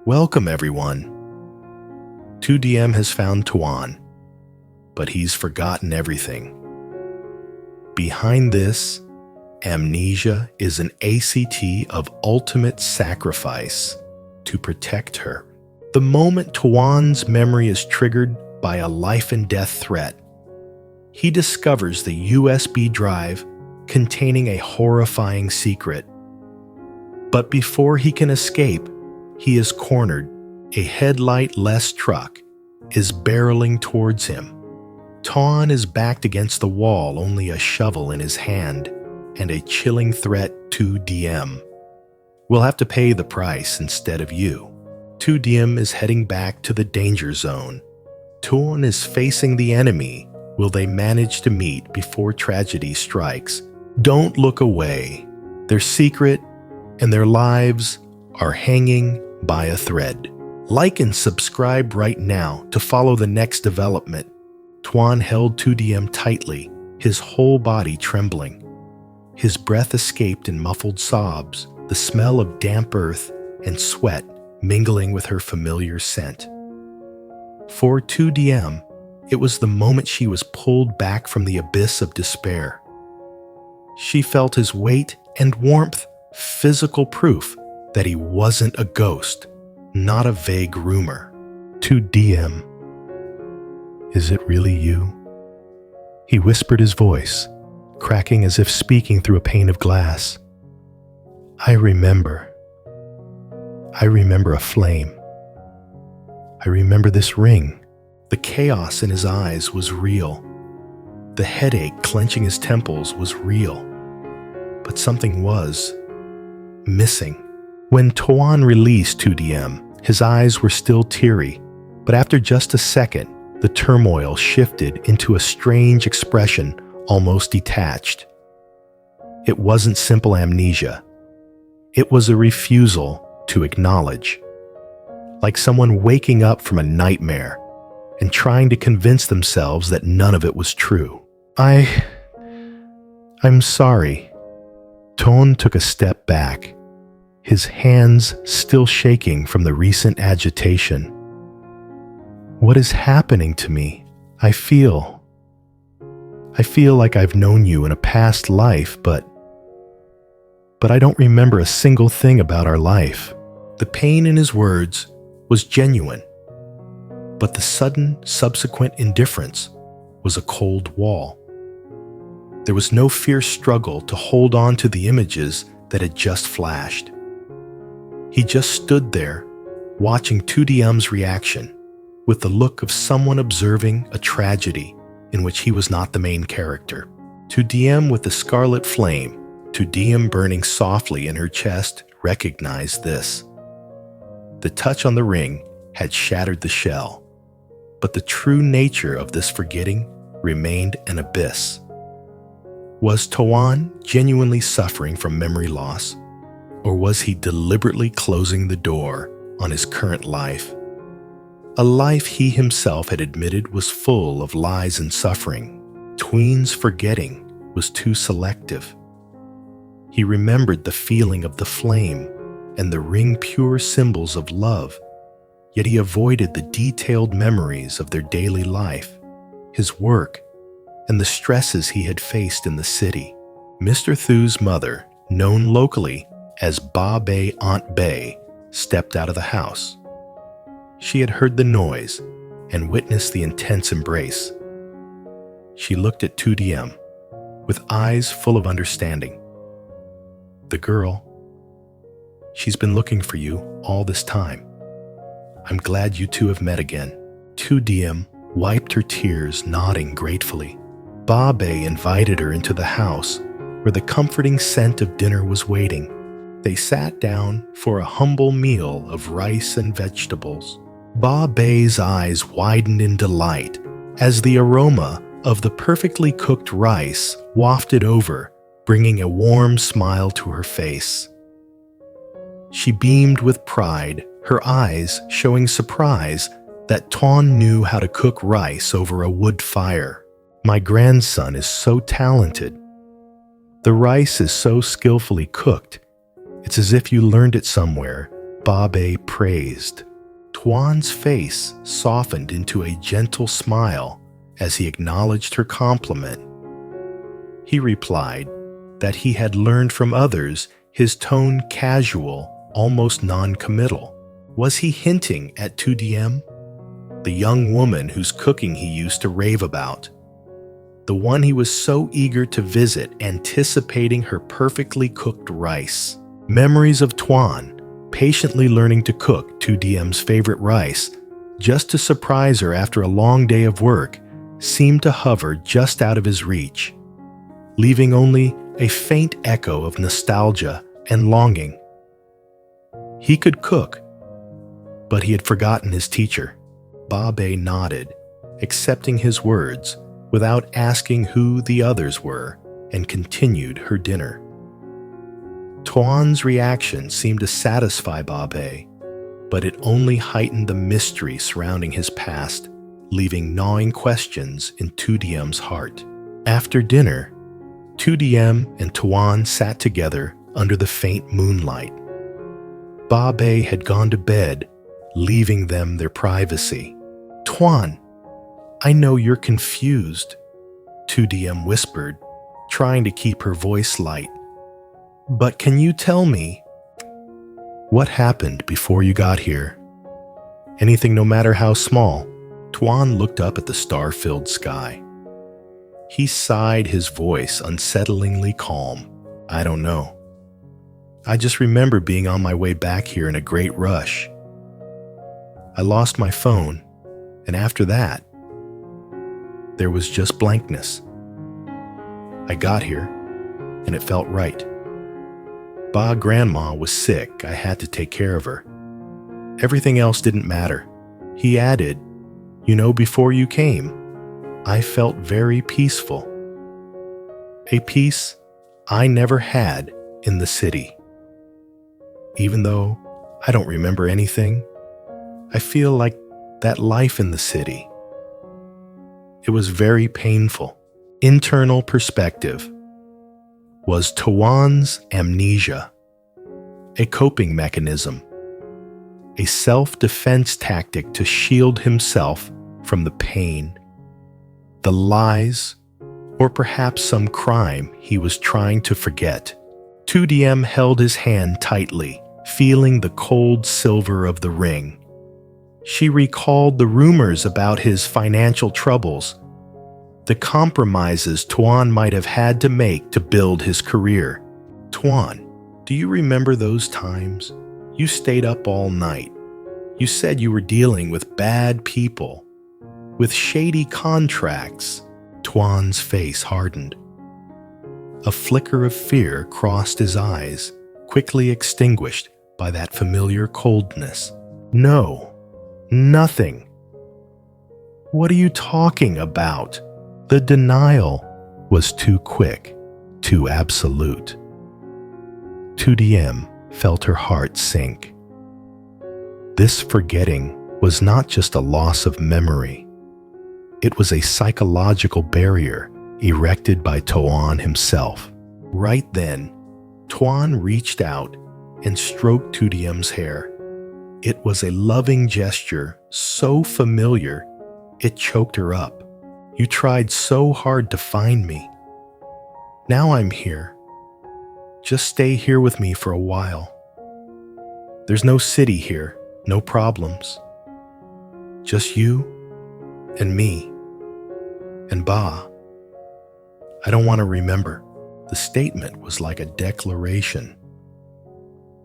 Welcome, everyone. Tu Diem has found Tuan, but he's forgotten everything. Behind this, amnesia is an ACT of ultimate sacrifice to protect her. The moment Tuan's memory is triggered by a life and death threat, he discovers the USB drive containing a horrifying secret. But before he can escape, he is cornered. A headlight-less truck is barreling towards him. Toan is backed against the wall, only a shovel in his hand, and a chilling threat to Diem. We'll have to pay the price instead of you. Tu Diem is heading back to the danger zone. Tuan is facing the enemy. Will they manage to meet before tragedy strikes? Don't look away. Their secret and their lives are hanging by a thread. Like and subscribe right now to follow the next development. Tuan held Tu Diem tightly, his whole body trembling. His breath escaped in muffled sobs, the smell of damp earth and sweat mingling with her familiar scent. For Tu Diem, it was the moment she was pulled back from the abyss of despair. She felt his weight and warmth, physical proof that he wasn't a ghost, not a vague rumor. Tu Diem, is it really you? He whispered, his voice cracking as if speaking through a pane of glass. I remember a flame. I remember this ring. The chaos in his eyes was real. The headache clenching his temples was real. But something was missing. When Toan released Tu Diem, his eyes were still teary, but after just a second, the turmoil shifted into a strange expression, almost detached. It wasn't simple amnesia. It was a refusal to acknowledge. Like someone waking up from a nightmare and trying to convince themselves that none of it was true. I'm sorry. Toan took a step back, his hands still shaking from the recent agitation. What is happening to me? I feel like I've known you in a past life, but I don't remember a single thing about our life. The pain in his words was genuine, but the sudden, subsequent indifference was a cold wall. There was no fierce struggle to hold on to the images that had just flashed. He just stood there, watching Tu Diem's reaction, with the look of someone observing a tragedy in which he was not the main character. Tu Diem with the scarlet flame, Tu Diem burning softly in her chest, recognized this. The touch on the ring had shattered the shell, but the true nature of this forgetting remained an abyss. Was Toan genuinely suffering from memory loss, or was he deliberately closing the door on his current life? A life he himself had admitted was full of lies and suffering. Tuan's forgetting was too selective. He remembered the feeling of the flame and the ring, pure symbols of love, yet he avoided the detailed memories of their daily life, his work, and the stresses he had faced in the city. Mr. Thu's mother, known locally as Ba Bay Aunt Bay, stepped out of the house. She had heard the noise and witnessed the intense embrace. She looked at Tu Diem with eyes full of understanding. The girl, she's been looking for you all this time. I'm glad you two have met again. Tu Diem wiped her tears, nodding gratefully. Ba Bay invited her into the house, where the comforting scent of dinner was waiting. They sat down for a humble meal of rice and vegetables. Ba Bay's eyes widened in delight as the aroma of the perfectly cooked rice wafted over, bringing a warm smile to her face. She beamed with pride, her eyes showing surprise that Tuan knew how to cook rice over a wood fire. My grandson is so talented. The rice is so skillfully cooked. It's as if you learned it somewhere Babe praised. Tuan's face softened into a gentle smile as he acknowledged her compliment. He replied that he had learned from others, his tone casual, almost non-committal. Was he hinting at Tu Diem, the young woman whose cooking he used to rave about? The one he was so eager to visit, anticipating her perfectly cooked rice. Memories of Tuan, patiently learning to cook Tu Diem's favorite rice, just to surprise her after a long day of work, seemed to hover just out of his reach, leaving only a faint echo of nostalgia and longing. He could cook, but he had forgotten his teacher. Babe nodded, accepting his words without asking who the others were, and continued her dinner. Tuan's reaction seemed to satisfy Babe, but it only heightened the mystery surrounding his past, leaving gnawing questions in Tu Diem's heart. After dinner, Tu Diem and Tuan sat together under the faint moonlight. Babe had gone to bed, leaving them their privacy. "Tuan, I know you're confused," Tu Diem whispered, trying to keep her voice light. "But can you tell me what happened before you got here? Anything, no matter how small." Tuan looked up at the star-filled sky. He sighed, his voice unsettlingly calm. "I don't know. I just remember being on my way back here in a great rush. I lost my phone, and after that, there was just blankness. I got here, and it felt right. Grandma was sick. I had to take care of her. Everything else didn't matter." He added, "Before you came, I felt very peaceful. A peace I never had in the city. Even though I don't remember anything, I feel like that life in the city. It was very painful." Internal perspective. Was Tuan's amnesia a coping mechanism, a self-defense tactic to shield himself from the pain, the lies, or perhaps some crime he was trying to forget? Tu Diem held his hand tightly, feeling the cold silver of the ring. She recalled the rumors about his financial troubles, the compromises Tuan might have had to make to build his career. "Tuan, do you remember those times? You stayed up all night. You said you were dealing with bad people, with shady contracts." Tuan's face hardened. A flicker of fear crossed his eyes, quickly extinguished by that familiar coldness. "No, nothing." "What are you talking about?" The denial was too quick, too absolute. Tu Diem felt her heart sink. This forgetting was not just a loss of memory. It was a psychological barrier erected by Toan himself. Right then, Tuan reached out and stroked Tu Diem's hair. It was a loving gesture, so familiar, it choked her up. "You tried so hard to find me. Now I'm here. Just stay here with me for a while. There's no city here, no problems. Just you and me and Ba. I don't want to remember." The statement was like a declaration.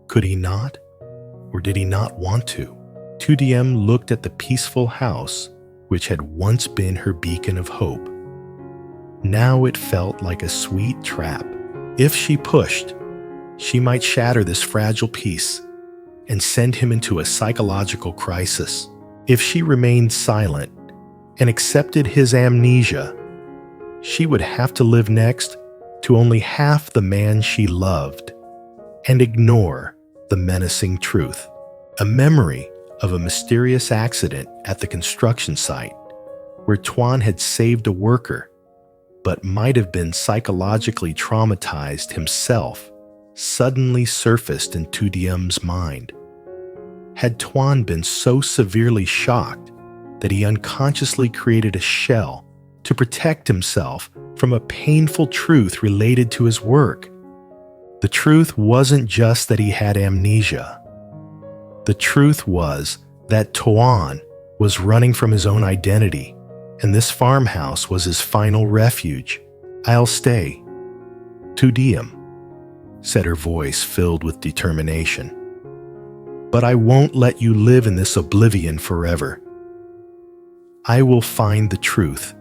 Could he not? Or did he not want to? Tu Diem looked at the peaceful house which had once been her beacon of hope. Now it felt like a sweet trap. If she pushed, she might shatter this fragile peace and send him into a psychological crisis. If she remained silent and accepted his amnesia, she would have to live next to only half the man she loved and ignore the menacing truth. A memory of a mysterious accident at the construction site where Tuan had saved a worker but might have been psychologically traumatized himself suddenly surfaced in Tu Diem's mind. had Tuan been so severely shocked that he unconsciously created a shell to protect himself from a painful truth related to his work. The truth wasn't just that he had amnesia. The truth was that Toan was running from his own identity, and this farmhouse was his final refuge. "I'll stay. Tu Diem," said her voice filled with determination. "But I won't let you live in this oblivion forever. I will find the truth,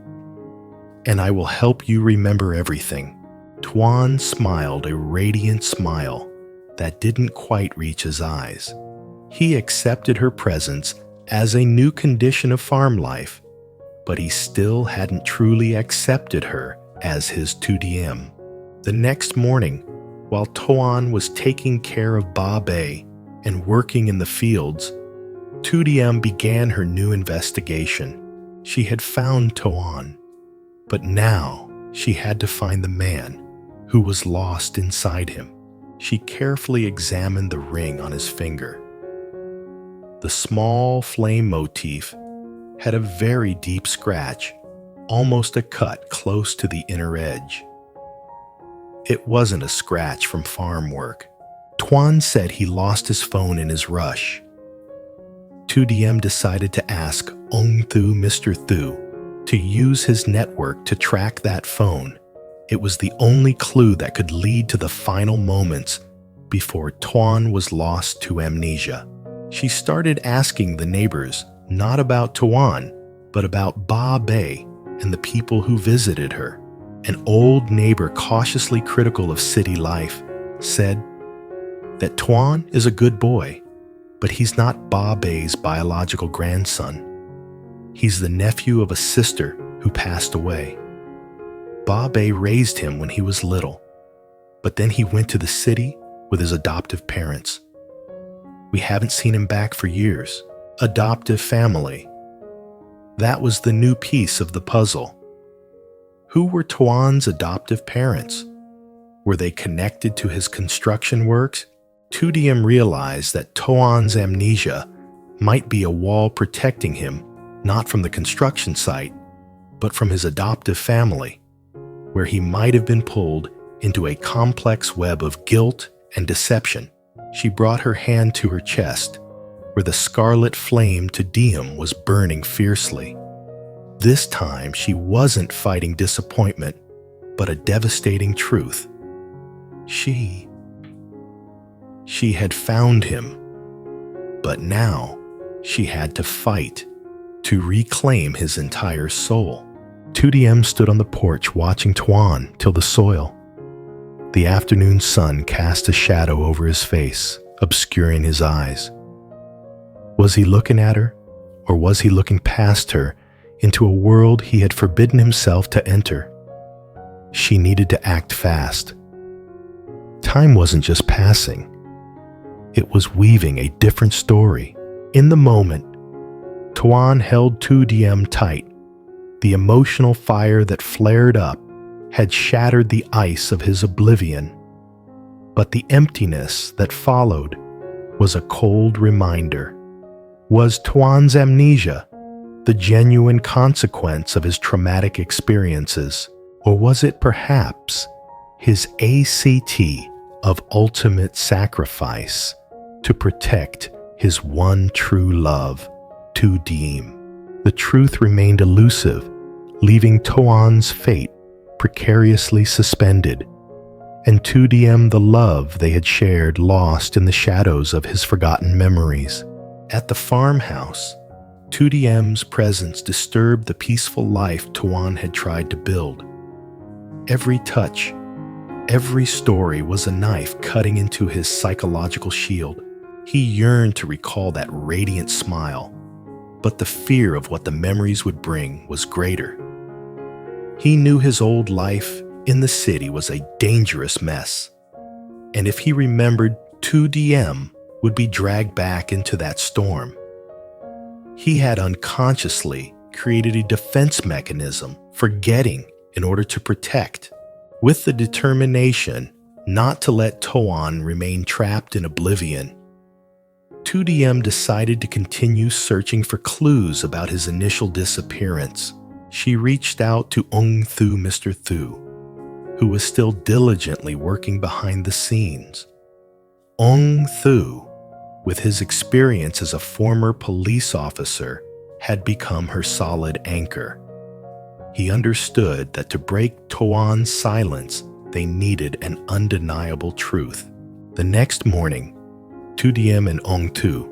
and I will help you remember everything." Tuan smiled a radiant smile that didn't quite reach his eyes. He accepted her presence as a new condition of farm life, but he still hadn't truly accepted her as his Tu Diem. The next morning, while Toan was taking care of Ba Bei and working in the fields, Tu Diem began her new investigation. She had found Toan, but now she had to find the man who was lost inside him. She carefully examined the ring on his finger. The small flame motif had a very deep scratch, almost a cut close to the inner edge. It wasn't a scratch from farm work. Tuan said he lost his phone in his rush. Tu Diem decided to ask Ong Thu Mr. Thu to use his network to track that phone. It was the only clue that could lead to the final moments before Tuan was lost to amnesia. She started asking the neighbors not about Tuan, but about Ba Bei and the people who visited her. An old neighbor, cautiously critical of city life, said that Tuan is a good boy, but he's not Ba Bei's biological grandson. He's the nephew of a sister who passed away. Ba Bei raised him when he was little, but then he went to the city with his adoptive parents. We haven't seen him back for years. Adoptive family. That was the new piece of the puzzle. Who were Tuan's adoptive parents? Were they connected to his construction works? Tu Diem realized that Tuan's amnesia might be a wall protecting him, not from the construction site, but from his adoptive family, where he might have been pulled into a complex web of guilt and deception. She brought her hand to her chest, where the scarlet flame Tu Diem was burning fiercely. This time she wasn't fighting disappointment, but a devastating truth. She had found him, but now she had to fight to reclaim his entire soul. Tu Diem stood on the porch watching Tuan till the soil. The afternoon sun cast a shadow over his face, obscuring his eyes. Was he looking at her, or was he looking past her into a world he had forbidden himself to enter? She needed to act fast. Time wasn't just passing. It was weaving a different story. In the moment, Tuan held Tu Diem tight. The emotional fire that flared up had shattered the ice of his oblivion, but the emptiness that followed was a cold reminder. Was Tuan's amnesia the genuine consequence of his traumatic experiences, or was it perhaps his ACT of ultimate sacrifice to protect his one true love, Tu Diem? The truth remained elusive, leaving Tuan's fate precariously suspended, and Tu Diem the love they had shared lost in the shadows of his forgotten memories. At the farmhouse, Tu Diem's presence disturbed the peaceful life Tuan had tried to build. Every touch, every story was a knife cutting into his psychological shield. He yearned to recall that radiant smile, but the fear of what the memories would bring was greater. He knew his old life in the city was a dangerous mess, and if he remembered, Tu Diem would be dragged back into that storm. He had unconsciously created a defense mechanism, forgetting in order to protect, with the determination not to let Toan remain trapped in oblivion. Tu Diem decided to continue searching for clues about his initial disappearance. She reached out to Mr. Thu, who was still diligently working behind the scenes. Thu, with his experience as a former police officer, had become her solid anchor. He understood that to break Toan's silence, they needed an undeniable truth. The next morning, Tu Diem and Thu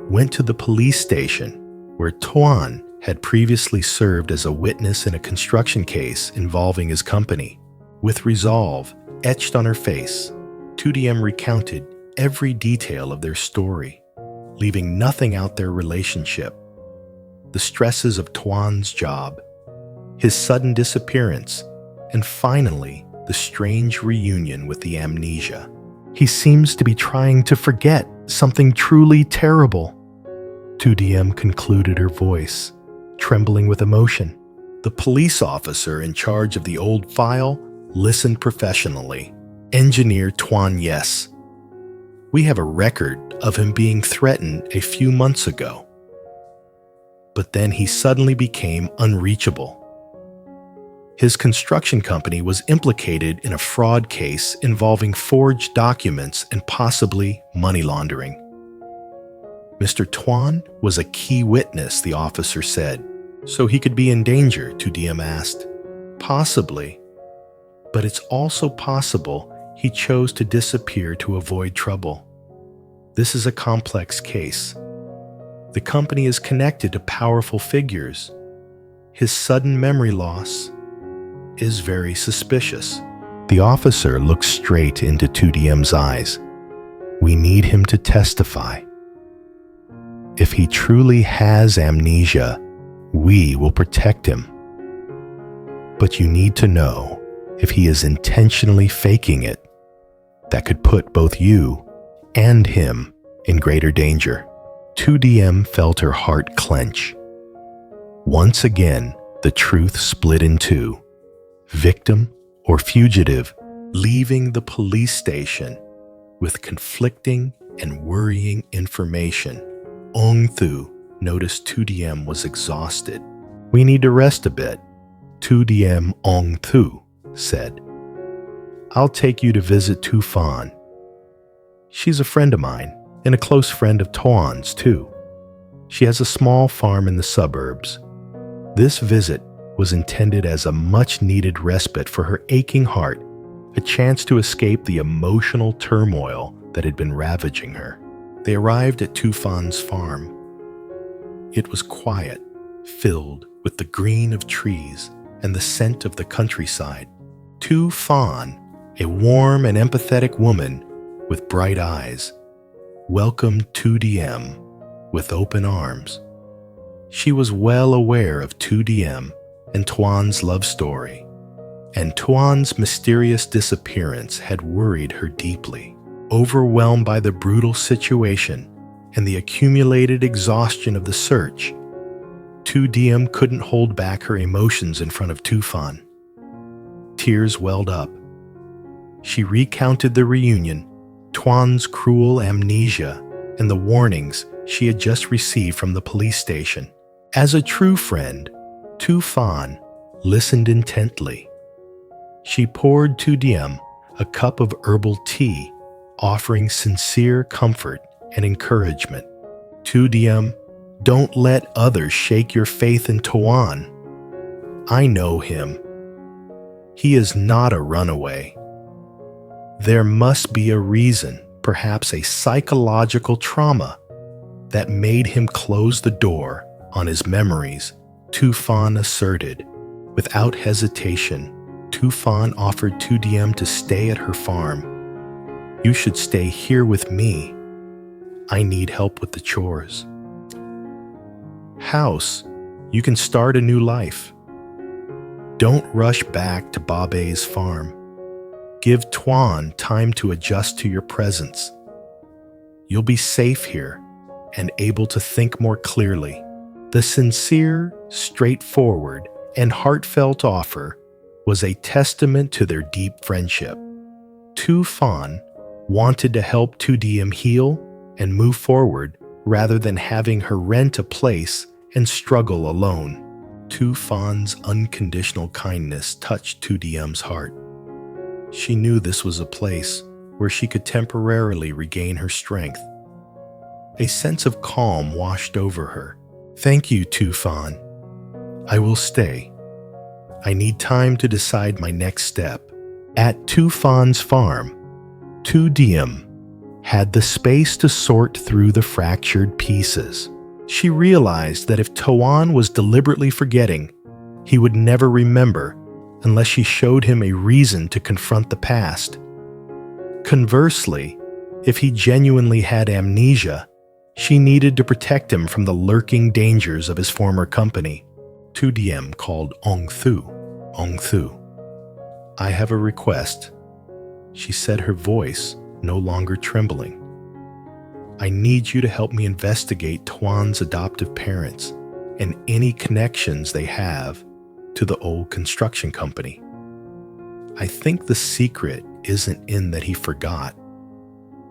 went to the police station where Tuan had previously served as a witness in a construction case involving his company. With resolve etched on her face, Tu Diem recounted every detail of their story, leaving nothing out their relationship. The stresses of Tuan's job, his sudden disappearance, and finally, the strange reunion with the amnesia. He seems to be trying to forget something truly terrible, Tu Diem concluded, her voice trembling with emotion. The police officer in charge of the old file listened professionally. Engineer Tuan, yes. We have a record of him being threatened a few months ago. But then he suddenly became unreachable. His construction company was implicated in a fraud case involving forged documents and possibly money laundering. Mr. Tuan was a key witness, the officer said, so he could be in danger, Tu Diem asked. Possibly, but it's also possible he chose to disappear to avoid trouble. This is a complex case. The company is connected to powerful figures. His sudden memory loss is very suspicious. The officer looked straight into Tu Diem's eyes. We need him to testify. If he truly has amnesia, we will protect him. But you need to know if he is intentionally faking it. That could put both you and him in greater danger. Tu Diem felt her heart clench. Once again, the truth split in two. Victim or fugitive, leaving the police station with conflicting and worrying information. Thu noticed Tu Diem was exhausted. We need to rest a bit, Tu Diem Thu said. I'll take you to visit Tuan. She's a friend of mine and a close friend of Tuan's too. She has a small farm in the suburbs. This visit was intended as a much-needed respite for her aching heart, a chance to escape the emotional turmoil that had been ravaging her. They arrived at Tuan's farm. It was quiet, filled with the green of trees and the scent of the countryside. Tuan, a warm and empathetic woman with bright eyes, welcomed Tu Diem with open arms. She was well aware of Tu Diem and Tuan's love story, and Tuan's mysterious disappearance had worried her deeply. Overwhelmed by the brutal situation and the accumulated exhaustion of the search, Tu Diem couldn't hold back her emotions in front of Tuan. Tears welled up. She recounted the reunion, Tuan's cruel amnesia, and the warnings she had just received from the police station. As a true friend, Tuan listened intently. She poured Tu Diem a cup of herbal tea, offering sincere comfort and encouragement. Tu Diem, don't let others shake your faith in Tuan. I know him. He is not a runaway. There must be a reason, perhaps a psychological trauma, that made him close the door on his memories, Tuan asserted. Without hesitation, Tuan offered Tu Diem to stay at her farm. You should stay here with me. I need help with the chores. House, you can start a new life. Don't rush back to Babe's farm. Give Tuan time to adjust to your presence. You'll be safe here and able to think more clearly. The sincere, straightforward, and heartfelt offer was a testament to their deep friendship. Tuan wanted to help Tu Diem heal and move forward rather than having her rent a place and struggle alone. Tuan's unconditional kindness touched Tu Diem's heart. She knew this was a place where she could temporarily regain her strength. A sense of calm washed over her. "Thank you, Tuan. I will stay. I need time to decide my next step." At Tuan's farm, Tu Diem had the space to sort through the fractured pieces. She realized that if Toan was deliberately forgetting, he would never remember unless she showed him a reason to confront the past. Conversely, if he genuinely had amnesia, she needed to protect him from the lurking dangers of his former company. Tu Diem called Ong Thu. "Ong Thu, I have a request," she said, her voice no longer trembling. "I need you to help me investigate Tuan's adoptive parents and any connections they have to the old construction company. I think the secret isn't in that he forgot,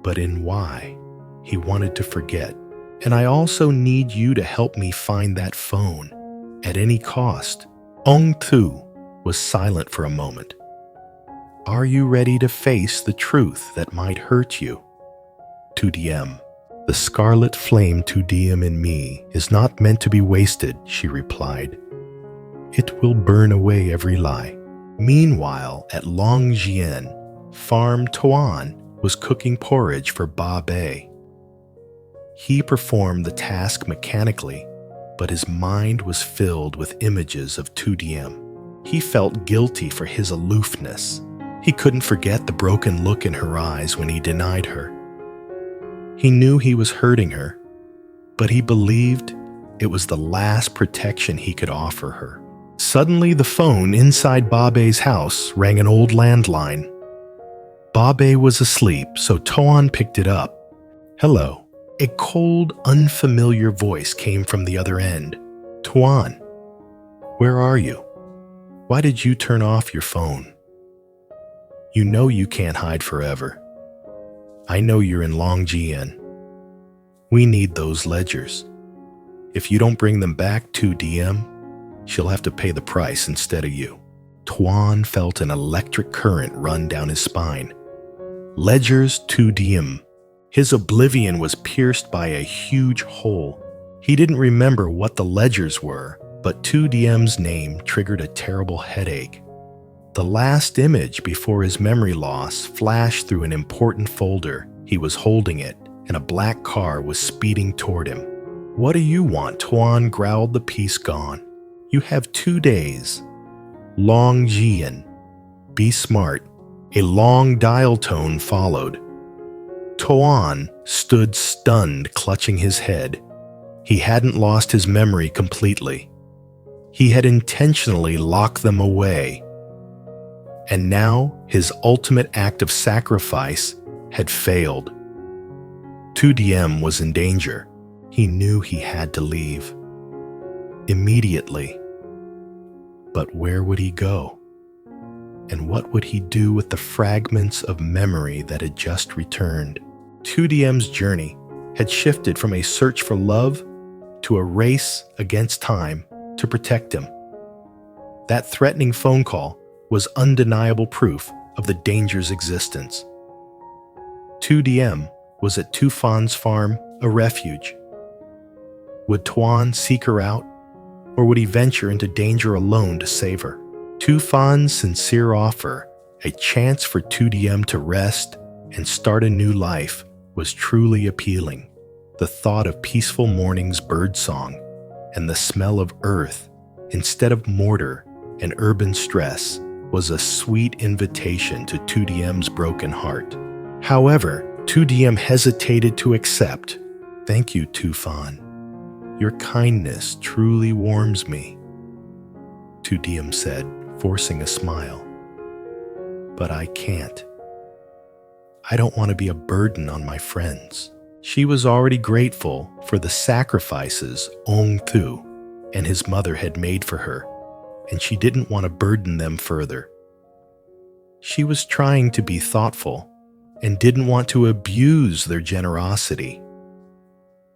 but in why he wanted to forget. And I also need you to help me find that phone at any cost." Ong Thu was silent for a moment. "Are you ready to face the truth that might hurt you?" Tu Diem. "The scarlet flame Tu Diem in me is not meant to be wasted," she replied. "It will burn away every lie." Meanwhile, at Huyen, farm Toan was cooking porridge for Ba Bei. He performed the task mechanically, but his mind was filled with images of Tu Diem. He felt guilty for his aloofness. He couldn't forget the broken look in her eyes when he denied her. He knew he was hurting her, but he believed it was the last protection he could offer her. Suddenly, the phone inside Ba Bei's house rang an old landline. Ba Bei was asleep, so Toan picked it up. "Hello." A cold, unfamiliar voice came from the other end. "Tuan, where are you? Why did you turn off your phone? You know you can't hide forever. I know you're in Huyen. We need those ledgers. If you don't bring them back to Diem, she'll have to pay the price instead of you." Tuan felt an electric current run down his spine. Ledgers Tu Diem. His oblivion was pierced by a huge hole. He didn't remember what the ledgers were, but Tu Diem's name triggered a terrible headache. The last image before his memory loss flashed through an important folder. He was holding it, and a black car was speeding toward him. "What do you want?" Tuan growled, the piece gone. "You have 2 days. Huyen. Be smart." A long dial tone followed. Toan stood stunned, clutching his head. He hadn't lost his memory completely. He had intentionally locked them away. And now his ultimate act of sacrifice had failed. Tu Diem was in danger. He knew he had to leave. Immediately. But where would he go? And what would he do with the fragments of memory that had just returned? Tu Diem's journey had shifted from a search for love to a race against time to protect him. That threatening phone call was undeniable proof of the danger's existence. Tu Diem was at Tuan's farm, a refuge. Would Tuan seek her out, or would he venture into danger alone to save her? Tuan's sincere offer, a chance for Tu Diem to rest and start a new life, was truly appealing. The thought of peaceful morning's birdsong and the smell of earth instead of mortar and urban stress was a sweet invitation to Tu Diem's broken heart. However, Tu Diem hesitated to accept. "Thank you, Tuan. Your kindness truly warms me," Tu Diem said, forcing a smile. "But I can't. I don't want to be a burden on my friends." She was already grateful for the sacrifices Ong Thu and his mother had made for her, and she didn't want to burden them further. She was trying to be thoughtful and didn't want to abuse their generosity.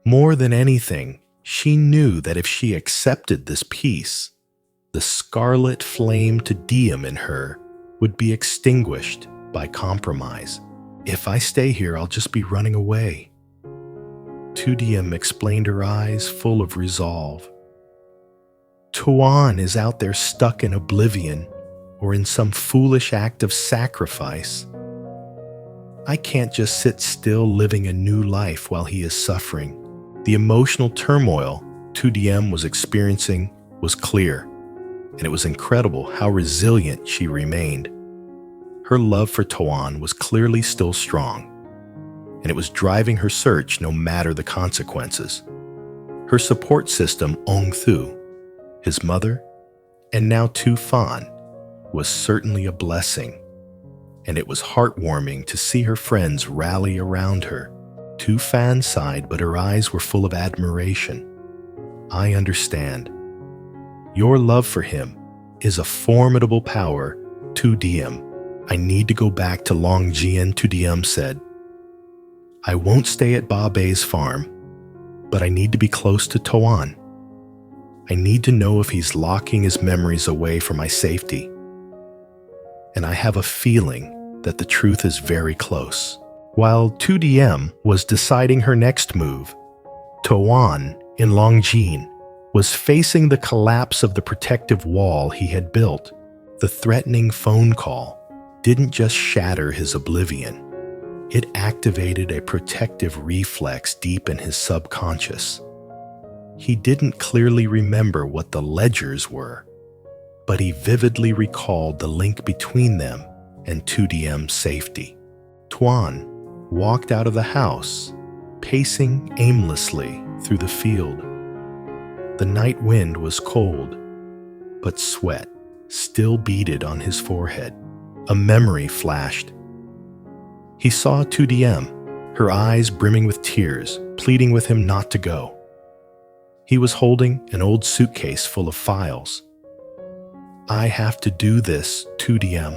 More than anything, she knew that if she accepted this peace, the scarlet flame Tu Diem in her would be extinguished by compromise. If I stay here, I'll just be running away. Tu Diem explained, her eyes full of resolve. Tuan is out there stuck in oblivion or in some foolish act of sacrifice. I can't just sit still living a new life while he is suffering. The emotional turmoil Tu Diem was experiencing was clear, and it was incredible how resilient she remained. Her love for Toan was clearly still strong, and it was driving her search no matter the consequences. Her support system, Ong Thu, his mother, and now Tuan, was certainly a blessing, and it was heartwarming to see her friends rally around her. Tuan sighed, but her eyes were full of admiration. I understand. Your love for him is a formidable power, Tu Diem. I need to go back to Longjian, Tu Diem said. I won't stay at Ba Bei's farm, but I need to be close to Toan. I need to know if he's locking his memories away for my safety. And I have a feeling that the truth is very close. While Tu Diem was deciding her next move, Toan in Longjin was facing the collapse of the protective wall he had built. The threatening phone call didn't just shatter his oblivion. It activated a protective reflex deep in his subconscious. He didn't clearly remember what the ledgers were, but he vividly recalled the link between them and Tu Diem's safety. Tuan walked out of the house, pacing aimlessly through the field. The night wind was cold, but sweat still beaded on his forehead. A memory flashed. He saw Tu Diem, her eyes brimming with tears, pleading with him not to go. He was holding an old suitcase full of files. I have to do this, Tu Diem.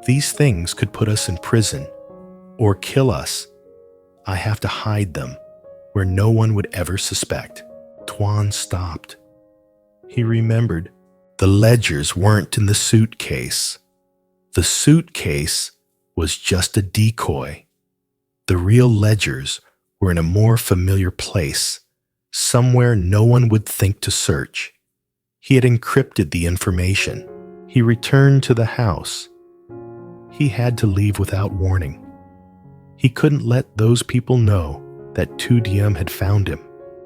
These things could put us in prison or kill us. I have to hide them where no one would ever suspect. Tuan stopped. He remembered the ledgers weren't in the suitcase. The suitcase was just a decoy. The real ledgers were in a more familiar place, somewhere no one would think to search. He had encrypted the information. He returned to the house. He had to leave without warning. He couldn't let those people know that Tu Diem had found him.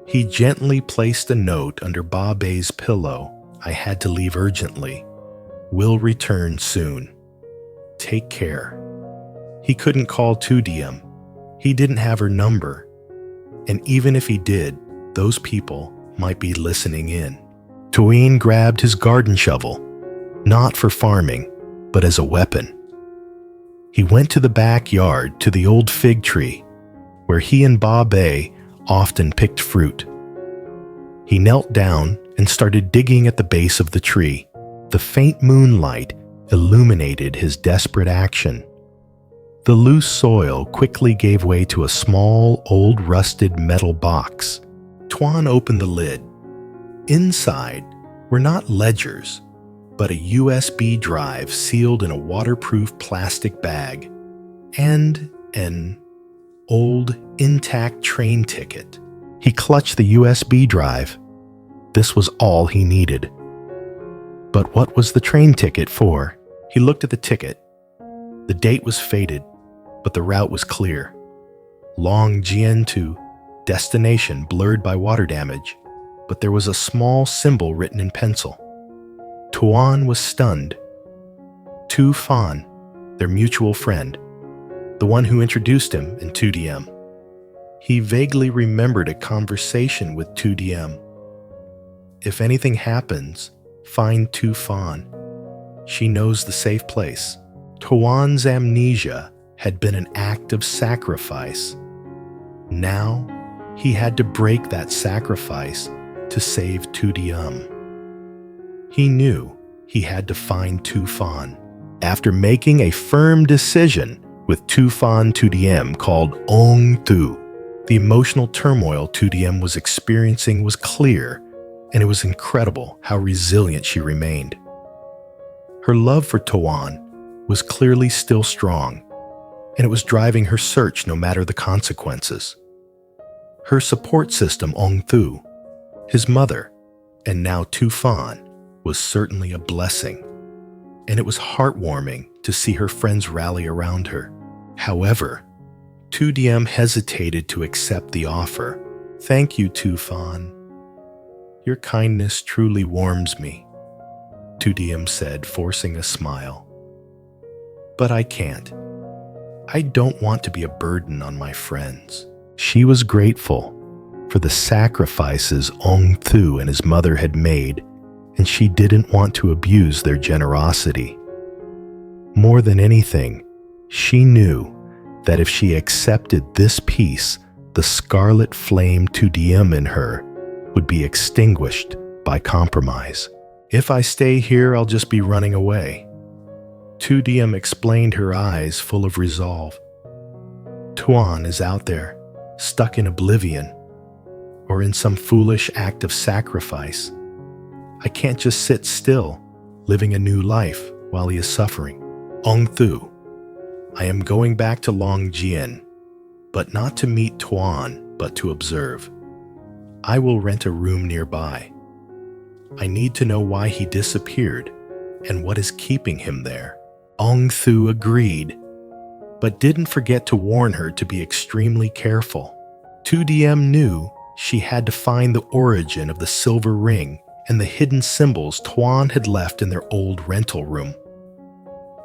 He gently placed a note under Ba Bei's pillow. I had to leave urgently. Will return soon. Take care. He couldn't call Tu Diem. He didn't have her number. And even if he did, those people might be listening in. Tuan grabbed his garden shovel, not for farming, but as a weapon. He went to the backyard to the old fig tree, where he and Ba Bei often picked fruit. He knelt down and started digging at the base of the tree. The faint moonlight illuminated his desperate action. The loose soil quickly gave way to a small, old rusted metal box. Tuan opened the lid. Inside were not ledgers, but a USB drive sealed in a waterproof plastic bag, and an old, intact train ticket. He clutched the USB drive. This was all he needed. But what was the train ticket for? He looked at the ticket. The date was faded, but the route was clear. Longjian to destination blurred by water damage, but there was a small symbol written in pencil. Tuan was stunned. Tuan, their mutual friend, the one who introduced him in Tu Diem. He vaguely remembered a conversation with Tu Diem. If anything happens, find Tuan. She knows the safe place. Tuan's amnesia had been an act of sacrifice. Now, he had to break that sacrifice to save Tu Diem. He knew he had to find Tuan. After making a firm decision with Tuan Tu Diem called Ong Thu, The emotional turmoil Tu Diem was experiencing was clear, and it was incredible how resilient she remained. Her love for Toan was clearly still strong, and it was driving her search no matter the consequences. Her support system, Ong Thu, his mother, and now Tuan, was certainly a blessing, and it was heartwarming to see her friends rally around her. However, Tu Diem hesitated to accept the offer. "Thank you, Tuan. Your kindness truly warms me," Tu Diem said, forcing a smile. "But I can't. I don't want to be a burden on my friends." She was grateful for the sacrifices Ong Thu and his mother had made, and she didn't want to abuse their generosity. More than anything, she knew that if she accepted this peace, the scarlet flame Tu Diem in her would be extinguished by compromise. "If I stay here, I'll just be running away." Tu Diem explained, her eyes full of resolve. "Tuan is out there, stuck in oblivion, or in some foolish act of sacrifice. I can't just sit still, living a new life while he is suffering. Ong Thu, I am going back to Longjien, but not to meet Tuan, but to observe. I will rent a room nearby. I need to know why he disappeared and what is keeping him there." Ong Thu agreed, but didn't forget to warn her to be extremely careful. Tu Diem knew she had to find the origin of the silver ring and the hidden symbols Tuan had left in their old rental room.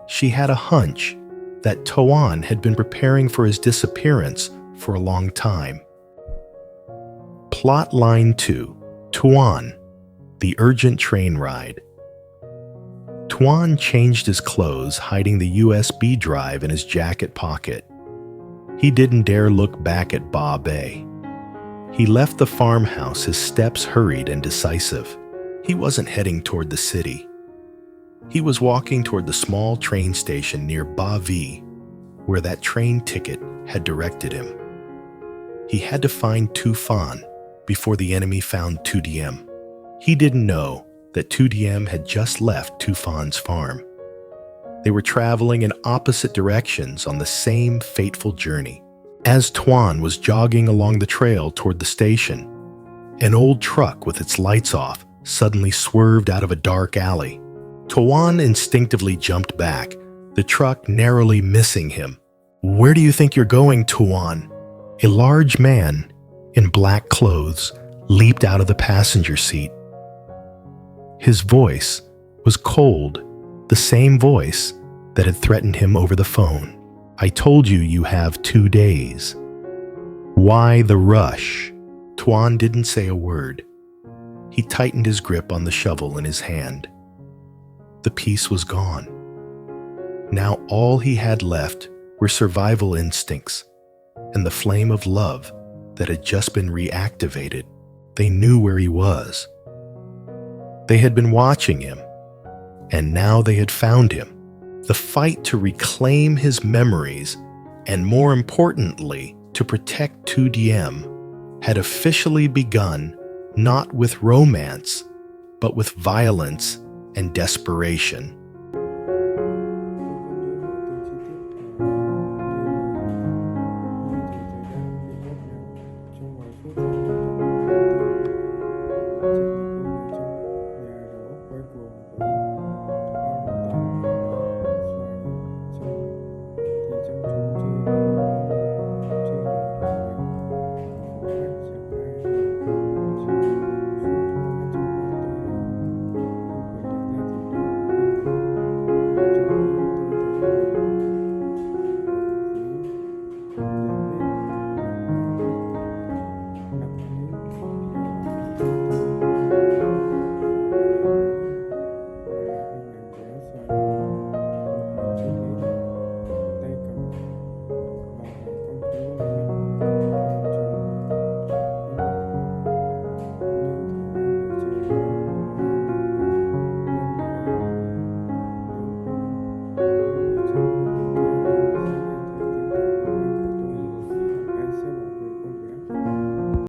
She had a hunch that Toan had been preparing for his disappearance for a long time. Plot line 2. Tuan, the urgent train ride. Tuan changed his clothes, hiding the USB drive in his jacket pocket. He didn't dare look back at Ba Bei. He left the farmhouse, his steps hurried and decisive. He wasn't heading toward the city. He was walking toward the small train station near Ba Vi, where that train ticket had directed him. He had to find Tuan before the enemy found Tu Diem. He didn't know that Tu Diem had just left Tuan's farm. They were traveling in opposite directions on the same fateful journey. As Tuan was jogging along the trail toward the station, an old truck with its lights off suddenly swerved out of a dark alley. Tuan instinctively jumped back, the truck narrowly missing him. "Where do you think you're going, Tuan?" A large man in black clothes leaped out of the passenger seat. His voice was cold, the same voice that had threatened him over the phone. "I told you you have 2 days. Why the rush?" Tuan didn't say a word. He tightened his grip on the shovel in his hand. The peace was gone. Now all he had left were survival instincts and the flame of love that had just been reactivated. They knew where he was. They had been watching him, and now they had found him. The fight to reclaim his memories, and more importantly, to protect Tu Diem, had officially begun, not with romance, but with violence and desperation.